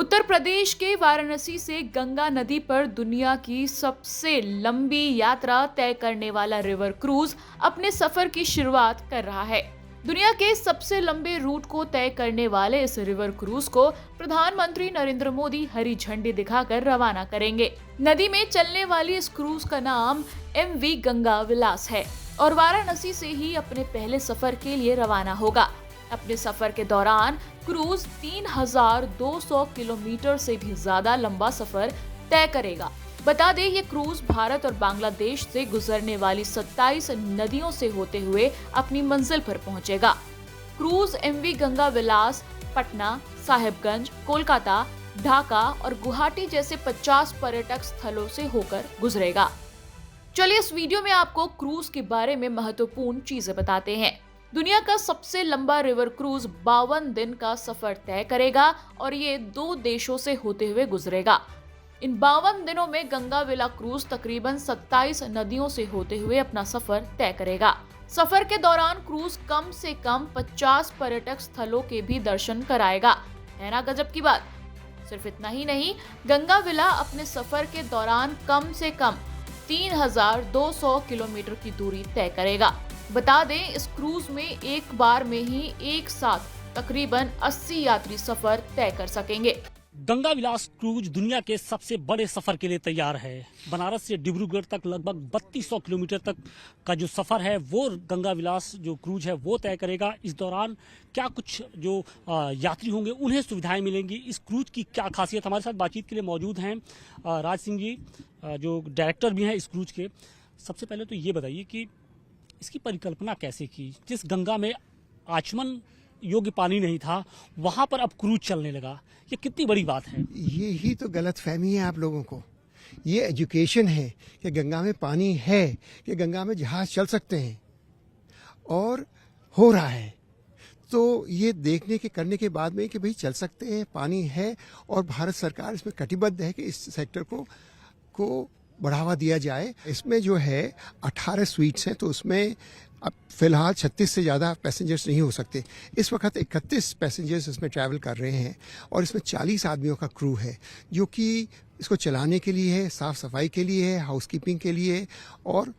उत्तर प्रदेश के वाराणसी से गंगा नदी पर दुनिया की सबसे लंबी यात्रा तय करने वाला रिवर क्रूज अपने सफर की शुरुआत कर रहा है। दुनिया के सबसे लंबे रूट को तय करने वाले इस रिवर क्रूज को प्रधानमंत्री नरेंद्र मोदी हरी झंडी दिखाकर रवाना करेंगे। नदी में चलने वाली इस क्रूज का नाम MV गंगा विलास है और वाराणसी से ही अपने पहले सफर के लिए रवाना होगा। अपने सफर के दौरान क्रूज 3200 किलोमीटर से भी ज्यादा लंबा सफर तय करेगा। बता दें, ये क्रूज भारत और बांग्लादेश से गुजरने वाली 27 नदियों से होते हुए अपनी मंजिल पर पहुंचेगा। क्रूज MV गंगा विलास पटना, साहिबगंज, कोलकाता, ढाका और गुवाहाटी जैसे 50 पर्यटक स्थलों से होकर गुजरेगा। चलिए इस वीडियो में आपको क्रूज के बारे में महत्वपूर्ण चीजें बताते हैं। दुनिया का सबसे लंबा रिवर क्रूज 52 दिन का सफर तय करेगा और ये 2 देशों से होते हुए गुजरेगा। इन 52 दिनों में गंगा विला क्रूज तकरीबन 27 नदियों से होते हुए अपना सफर तय करेगा। सफर के दौरान क्रूज कम से कम 50 पर्यटक स्थलों के भी दर्शन कराएगा। है ना गजब की बात। सिर्फ इतना ही नहीं, गंगा विला अपने सफर के दौरान कम से कम 3200 किलोमीटर की दूरी तय करेगा। बता दें, इस क्रूज में एक बार में ही एक साथ तकरीबन 80 यात्री सफर तय कर सकेंगे। गंगा विलास क्रूज दुनिया के सबसे बड़े सफर के लिए तैयार है। बनारस से डिब्रूगढ़ तक लगभग 3200 किलोमीटर तक का जो सफर है वो गंगा विलास जो क्रूज है वो तय करेगा। इस दौरान क्या कुछ जो यात्री होंगे उन्हें सुविधाएं मिलेंगी, इस क्रूज की क्या खासियत, हमारे साथ बातचीत के लिए मौजूद हैं राज सिंह जी, जो डायरेक्टर भी हैं इस क्रूज के। सबसे पहले तो ये बताइए कि इसकी परिकल्पना कैसे की। जिस गंगा में आचमन योग्य पानी नहीं था वहां पर अब क्रूज चलने लगा, ये कितनी बड़ी बात है। ये ही तो गलतफहमी है आप लोगों को। ये एजुकेशन है कि गंगा में पानी है, कि गंगा में जहाज चल सकते हैं और हो रहा है। तो ये देखने के करने के बाद में कि भाई चल सकते हैं, पानी है और भारत सरकार इसमें कटिबद्ध है कि इस सेक्टर को बढ़ावा दिया जाए। इसमें जो है 18 स्वीट्स हैं, तो उसमें अब फिलहाल 36 से ज़्यादा पैसेंजर्स नहीं हो सकते। इस वक्त 31 पैसेंजर्स इसमें ट्रैवल कर रहे हैं और इसमें 40 आदमियों का क्रू है जो कि इसको चलाने के लिए है, साफ़ सफाई के लिए है, हाउसकीपिंग के लिए और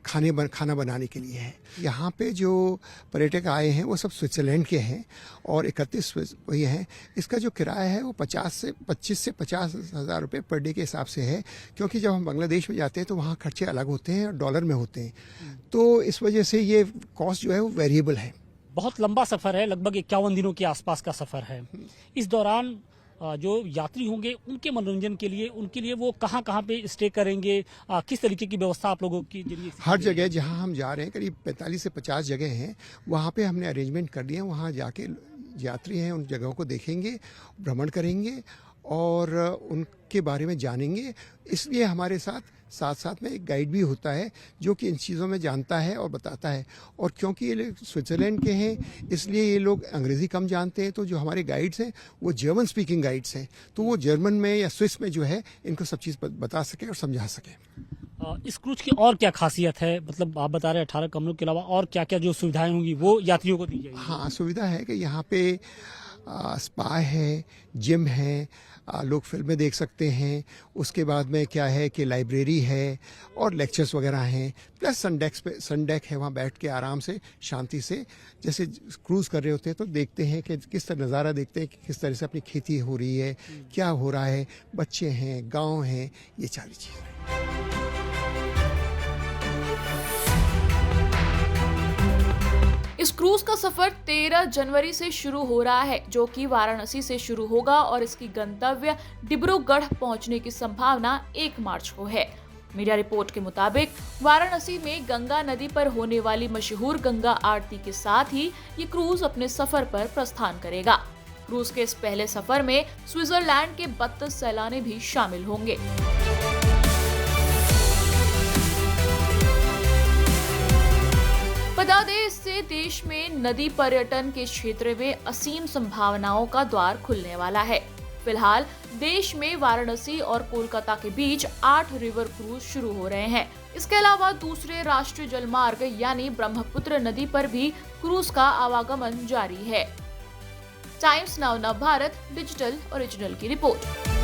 खाना बनाने के लिए है। यहाँ पे जो पर्यटक आए हैं वो सब स्विट्ज़रलैंड के हैं और 31 वही हैं। इसका जो किराया है वो 25 से 50 हज़ार रुपये पर डे के हिसाब से है, क्योंकि जब हम बांग्लादेश में जाते हैं तो वहाँ खर्चे अलग होते हैं और डॉलर में होते हैं, तो इस वजह से ये कॉस्ट जो है वो वेरिएबल है। बहुत लंबा सफ़र है, लगभग 51 दिनों के आसपास का सफ़र है। इस दौरान जो यात्री होंगे उनके मनोरंजन के लिए, उनके लिए वो कहाँ पे स्टे करेंगे, किस तरीके की व्यवस्था आप लोगों की जरिए? हर जगह जहाँ हम जा रहे हैं, करीब 45 से 50 जगह हैं, वहाँ पे हमने अरेंजमेंट कर दिए हैं। वहाँ जाके यात्री हैं उन जगहों को देखेंगे, भ्रमण करेंगे और उनके बारे में जानेंगे। इसलिए हमारे साथ साथ में एक गाइड भी होता है जो कि इन चीज़ों में जानता है और बताता है। और क्योंकि ये लोग स्विट्ज़रलैंड के हैं इसलिए ये लोग अंग्रेज़ी कम जानते हैं, तो जो हमारे गाइड्स हैं वो जर्मन स्पीकिंग गाइड्स हैं, तो वो जर्मन में या स्विस में जो है इनको सब चीज़ बता सके और समझा सके। इस क्रूज की और क्या खासियत है? मतलब आप बता रहे 18 कमरों के अलावा और क्या क्या जो सुविधाएं होंगी वो यात्रियों को दी जाएगी? हाँ, सुविधा है कि यहाँ पे स्पा है, जिम है, लोग फिल्में देख सकते हैं। उसके बाद में क्या है कि लाइब्रेरी है और लेक्चर्स वगैरह हैं, प्लस सन डेक है, वहाँ बैठ के आराम से शांति से जैसे क्रूज़ कर रहे होते हैं तो देखते हैं कि किस तरह नज़ारा देखते हैं कि किस तरह से अपनी खेती हो रही है, क्या हो रहा है, बच्चे हैं, गाँव हैं, ये सारी चीज़ें। इस क्रूज का सफर 13 जनवरी से शुरू हो रहा है, जो कि वाराणसी से शुरू होगा और इसकी गंतव्य डिब्रूगढ़ पहुंचने की संभावना 1 मार्च को है। मीडिया रिपोर्ट के मुताबिक वाराणसी में गंगा नदी पर होने वाली मशहूर गंगा आरती के साथ ही ये क्रूज अपने सफर पर प्रस्थान करेगा। क्रूज के इस पहले सफर में स्विट्जरलैंड के 32 सैलानी भी शामिल होंगे। बता दें, इससे देश में नदी पर्यटन के क्षेत्र में असीम संभावनाओं का द्वार खुलने वाला है। फिलहाल देश में वाराणसी और कोलकाता के बीच 8 रिवर क्रूज शुरू हो रहे हैं। इसके अलावा दूसरे राष्ट्रीय जलमार्ग यानी ब्रह्मपुत्र नदी पर भी क्रूज का आवागमन जारी है। टाइम्स नाउ नव भारत डिजिटल ओरिजिनल की रिपोर्ट।